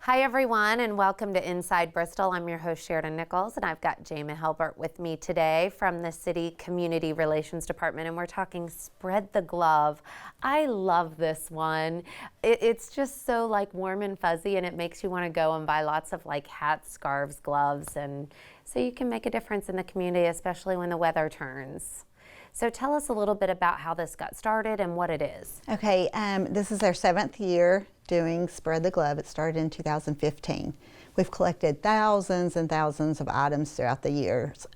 Hi everyone, and welcome to Inside Bristol. I'm your host Sheridan Nichols, and I've got Jama Helbert with me today from the City Community Relations Department, and we're talking Spread the Glove. I love this one. It's just so like warm and fuzzy, and it makes you want to go and buy lots of like hats, scarves, gloves, and so you can make a difference in the community, especially when the weather turns. So tell us a little bit about how this got started and what it is. Okay, this is our 7th year doing Spread the Glove. It started in 2015. We've collected thousands and thousands of items throughout the years.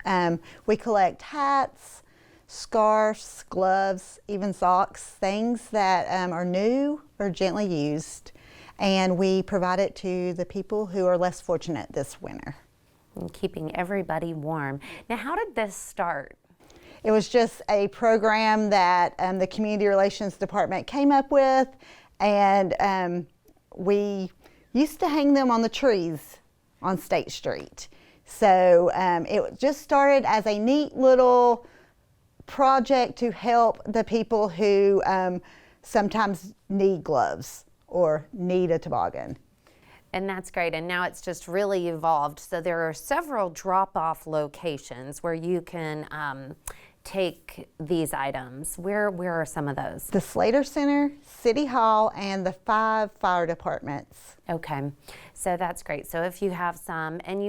We collect hats, scarves, gloves, even socks, things that are new or gently used, and we provide it to the people who are less fortunate this winter. And keeping everybody warm. Now, how did this start? It was just a program that the Community Relations Department came up with, and we used to hang them on the trees on State Street. So it just started as a neat little project to help the people who sometimes need gloves or need a toboggan. And that's great, and now it's just really evolved. So there are several drop-off locations where you can take these items. Where are some of those? The Slater Center, City Hall, and the 5 fire departments. Okay, so that's great. So if you have some, and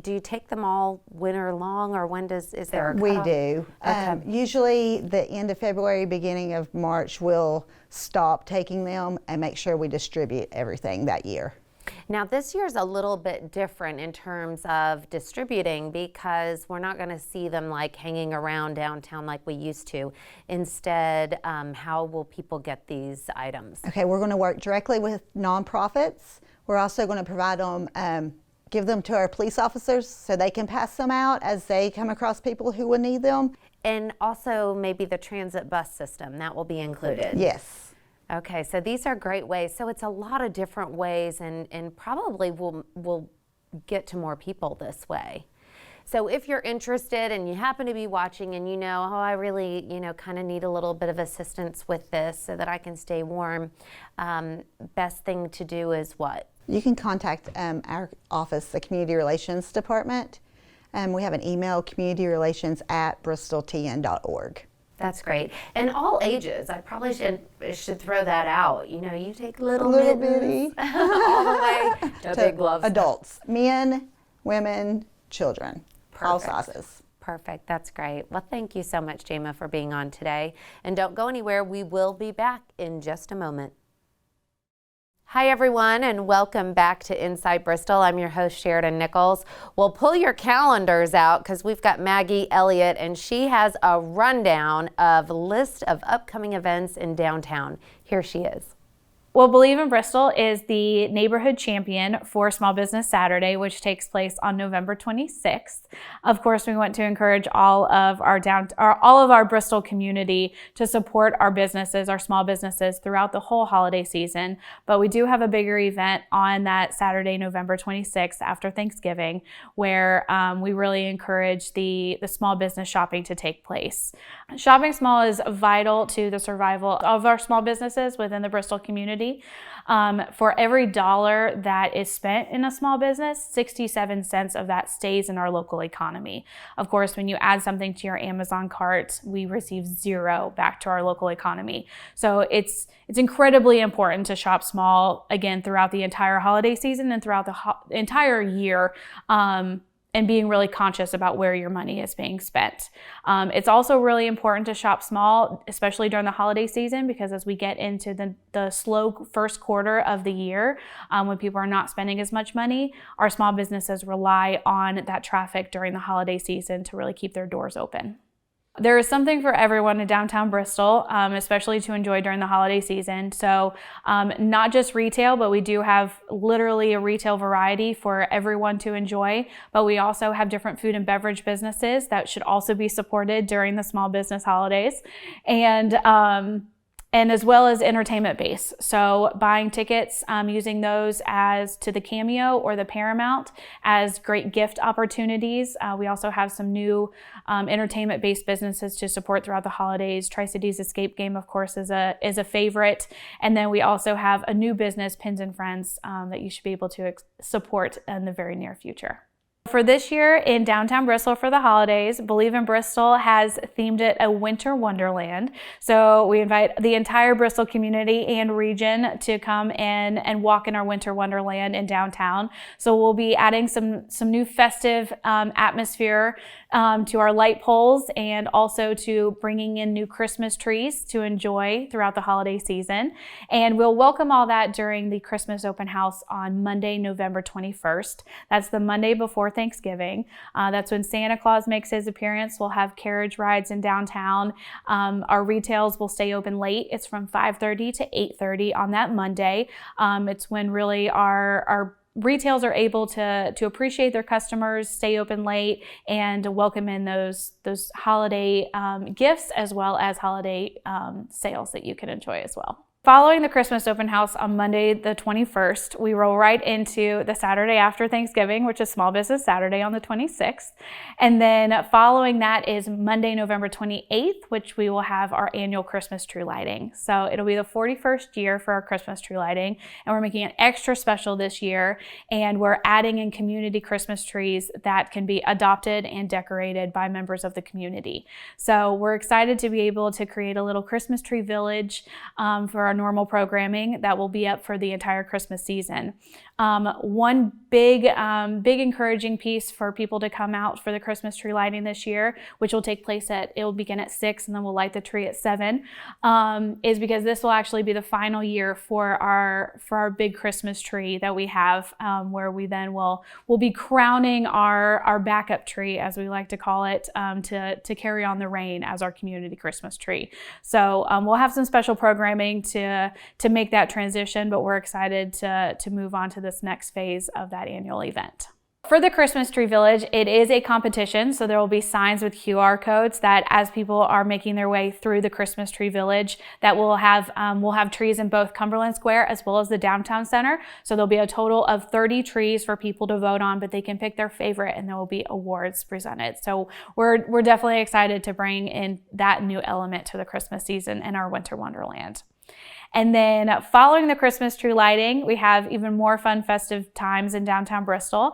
do you take them all winter long, or is there a cutoff? We do. Okay. Usually the end of February, beginning of March, we'll stop taking them and make sure we distribute everything that year. Now this year's a little bit different in terms of distributing, because we're not going to see them like hanging around downtown like we used to. Instead, how will people get these items? Okay, we're going to work directly with nonprofits. We're also going to provide them, give them to our police officers so they can pass them out as they come across people who would need them. And also maybe the transit bus system, that will be included. Yes. Okay, so these are great ways. So it's a lot of different ways, and probably we'll get to more people this way. So if you're interested and you happen to be watching and I really, kind of need a little bit of assistance with this so that I can stay warm, best thing to do is what? You can contact our office, the Community Relations Department. We have an email, communityrelations@bristoltn.org. That's great. And all ages. I probably should throw that out. You take little bitty all the way to big gloves. Adults, men, women, children, all sizes. Perfect. That's great. Well, thank you so much, Jama, for being on today. And don't go anywhere. We will be back in just a moment. Hi everyone, and welcome back to Inside Bristol. I'm your host Sheridan Nichols. Well, pull your calendars out because we've got Maggie Elliott, and she has a rundown of a list of upcoming events in downtown. Here she is. Well, Believe in Bristol is the neighborhood champion for Small Business Saturday, which takes place on November 26th. Of course, we want to encourage all of our Bristol community to support our businesses, our small businesses throughout the whole holiday season. But we do have a bigger event on that Saturday, November 26th after Thanksgiving, where we really encourage the small business shopping to take place. Shopping small is vital to the survival of our small businesses within the Bristol community. For every dollar that is spent in a small business, 67 cents of that stays in our local economy. Of course, when you add something to your Amazon cart, we receive 0 back to our local economy. So it's incredibly important to shop small, again, throughout the entire holiday season and throughout the entire year. And being really conscious about where your money is being spent. It's also really important to shop small, especially during the holiday season, because as we get into the slow first quarter of the year, when people are not spending as much money, our small businesses rely on that traffic during the holiday season to really keep their doors open. There is something for everyone in downtown Bristol, especially to enjoy during the holiday season. So not just retail, but we do have literally a retail variety for everyone to enjoy. But we also have different food and beverage businesses that should also be supported during the small business holidays. And and as well as entertainment base. So buying tickets, using those as to the Cameo or the Paramount as great gift opportunities. We also have some new entertainment-based businesses to support throughout the holidays. Tri-Cities Escape Game, of course, is a favorite. And then we also have a new business, Pins and Friends, that you should be able to support in the very near future. For this year in downtown Bristol for the holidays, Believe in Bristol has themed it a winter wonderland. So we invite the entire Bristol community and region to come in and walk in our winter wonderland in downtown. So we'll be adding some new festive atmosphere to our light poles, and also to bringing in new Christmas trees to enjoy throughout the holiday season. And we'll welcome all that during the Christmas open house on Monday, November 21st. That's the Monday before Thanksgiving. That's when Santa Claus makes his appearance. We'll have carriage rides in downtown. Our retails will stay open late. It's from 5:30 to 8:30 on that Monday. It's when really our retails are able to appreciate their customers, stay open late, and welcome in those holiday gifts, as well as holiday sales that you can enjoy as well. Following the Christmas open house on Monday the 21st, we roll right into the Saturday after Thanksgiving, which is Small Business Saturday on the 26th. And then following that is Monday, November 28th, which we will have our annual Christmas tree lighting. So it'll be the 41st year for our Christmas tree lighting, and we're making it extra special this year. And we're adding in community Christmas trees that can be adopted and decorated by members of the community. So we're excited to be able to create a little Christmas tree village for our normal programming that will be up for the entire Christmas season. One big encouraging piece for people to come out for the Christmas tree lighting this year, which will take place it will begin at 6 and then we'll light the tree at 7, is because this will actually be the final year for our big Christmas tree that we have, where we then will be crowning our backup tree, as we like to call it, to carry on the reign as our community Christmas tree. So we'll have some special programming to make that transition, but we're excited to move on to this next phase of that annual event. For the Christmas Tree Village, it is a competition, so there will be signs with QR codes that as people are making their way through the Christmas Tree Village, that we'll have trees in both Cumberland Square as well as the downtown center. So there'll be a total of 30 trees for people to vote on, but they can pick their favorite and there will be awards presented. So we're definitely excited to bring in that new element to the Christmas season in our Winter Wonderland. And then following the Christmas tree lighting, we have even more fun festive times in downtown Bristol.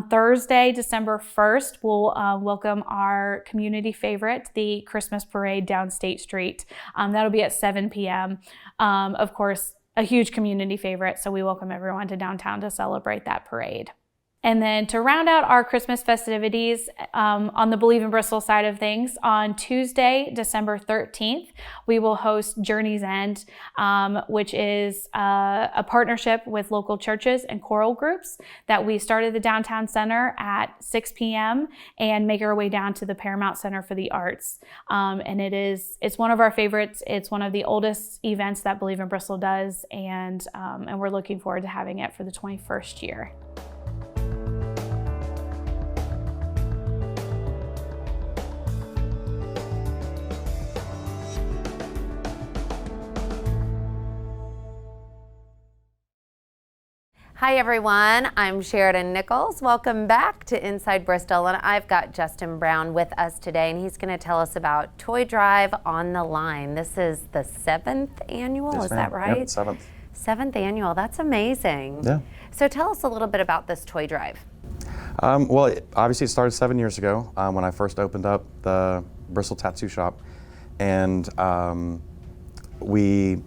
Thursday, December 1st, we'll welcome our community favorite, the Christmas Parade down State Street. That'll be at 7 p.m. Of course, a huge community favorite, so we welcome everyone to downtown to celebrate that parade. And then to round out our Christmas festivities on the Believe in Bristol side of things, on Tuesday, December 13th, we will host Journey's End, which is a partnership with local churches and choral groups that we started at the downtown center at 6 p.m. and make our way down to the Paramount Center for the Arts. And it's one of our favorites. It's one of the oldest events that Believe in Bristol does, and we're looking forward to having it for the 21st year. Hi everyone, I'm Sheridan Nichols. Welcome back to Inside Bristol, and I've got Justin Brown with us today, and he's going to tell us about Toy Drive on the Line. This is the 7th annual, Yes, is ma'am. that right? Yep, 7th. 7th annual, that's amazing. Yeah. So tell us a little bit about this Toy Drive. Well, obviously it started 7 years ago when I first opened up the Bristol Tattoo Shop, and we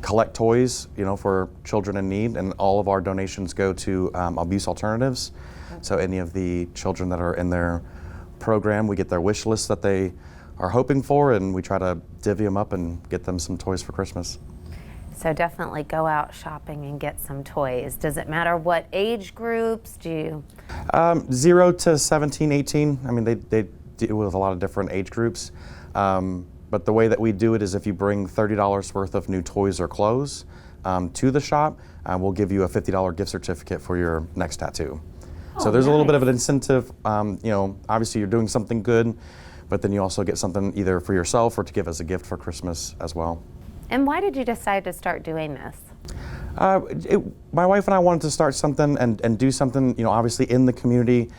collect toys, for children in need, and all of our donations go to abuse alternatives. So any of the children that are in their program, we get their wish list that they are hoping for, and we try to divvy them up and get them some toys for Christmas. So definitely go out shopping and get some toys. Does it matter what age groups do you? 0 to 17, 18. I mean, they deal with a lot of different age groups. But the way that we do it is if you bring $30 worth of new toys or clothes to the shop, we'll give you a $50 gift certificate for your next tattoo. So there's a little bit of an incentive. Obviously you're doing something good, but then you also get something either for yourself or to give as a gift for Christmas as well. And why did you decide to start doing this? My wife and I wanted to start something and do something, obviously in the community.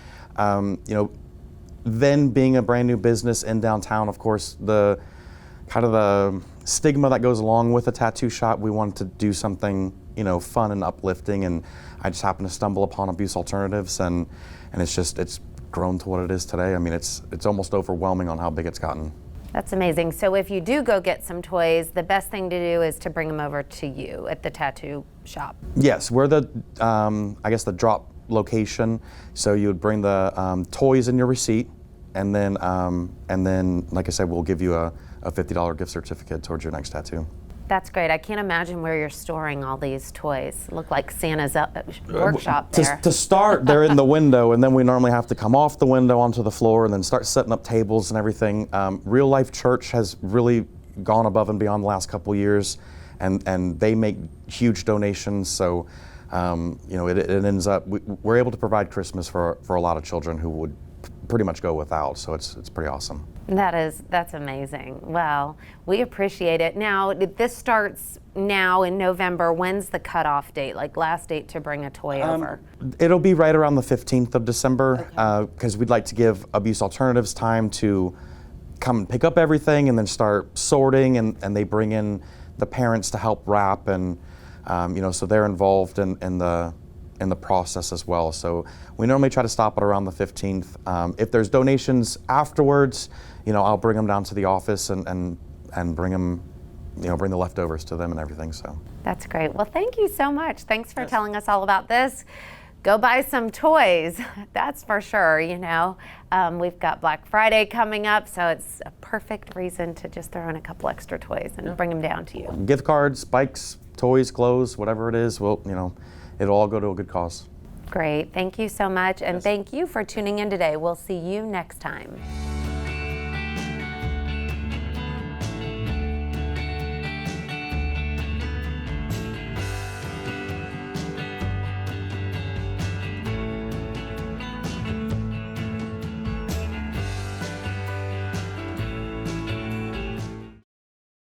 Then being a brand new business in downtown, of course, the kind of the stigma that goes along with a tattoo shop, we wanted to do something, fun and uplifting. And I just happened to stumble upon Abuse Alternatives, and it's grown to what it is today. I mean, it's almost overwhelming on how big it's gotten. That's amazing. So if you do go get some toys, the best thing to do is to bring them over to you at the tattoo shop. Yes, we're the, the drop location. So you would bring the toys in your receipt, and then, like I said, we'll give you a $50 gift certificate towards your next tattoo. That's great. I can't imagine where you're storing all these toys. Look like Santa's workshop there. To start, they're in the window, and then we normally have to come off the window onto the floor and then start setting up tables and everything. Real Life Church has really gone above and beyond the last couple years, and they make huge donations. So, it ends up, we're able to provide Christmas for a lot of children who would pretty much go without. So it's pretty awesome. That's amazing. Well, we appreciate it. Now, this starts now in November. When's the cutoff date, like last date to bring a toy over? It'll be right around the 15th of December, because we'd like to give Abuse Alternatives time to come and pick up everything and then start sorting, and they bring in the parents to help wrap, and so they're involved in the process as well. So we normally try to stop at around the 15th. If there's donations afterwards, I'll bring them down to the office and bring them, bring the leftovers to them and everything. So that's great. Well, thank you so much. Thanks for telling us all about this. Go buy some toys, that's for sure. We've got Black Friday coming up, so it's a perfect reason to just throw in a couple extra toys and bring them down to you. Gift cards, bikes, toys, clothes, whatever it is, it'll all go to a good cause. Great. Thank you so much, and thank you for tuning in today. We'll see you next time.